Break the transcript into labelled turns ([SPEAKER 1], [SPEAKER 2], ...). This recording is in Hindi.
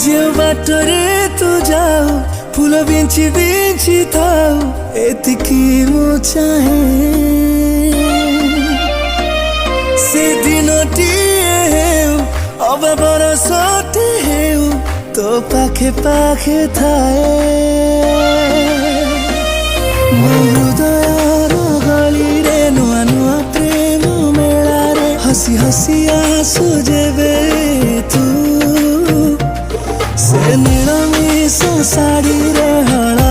[SPEAKER 1] जो बाटरे तू जाऊ फूल बिंची बिंची थाऊ एतिकी मु चाहे से दिनटी अब बरसटे हेउ तो पाखे पाखे थाए मो हृदयर गली रे नुआ नुआ प्रेम मेला रे हसी हसी आसु जेबे तू से नीलमिस साड़ी रे हला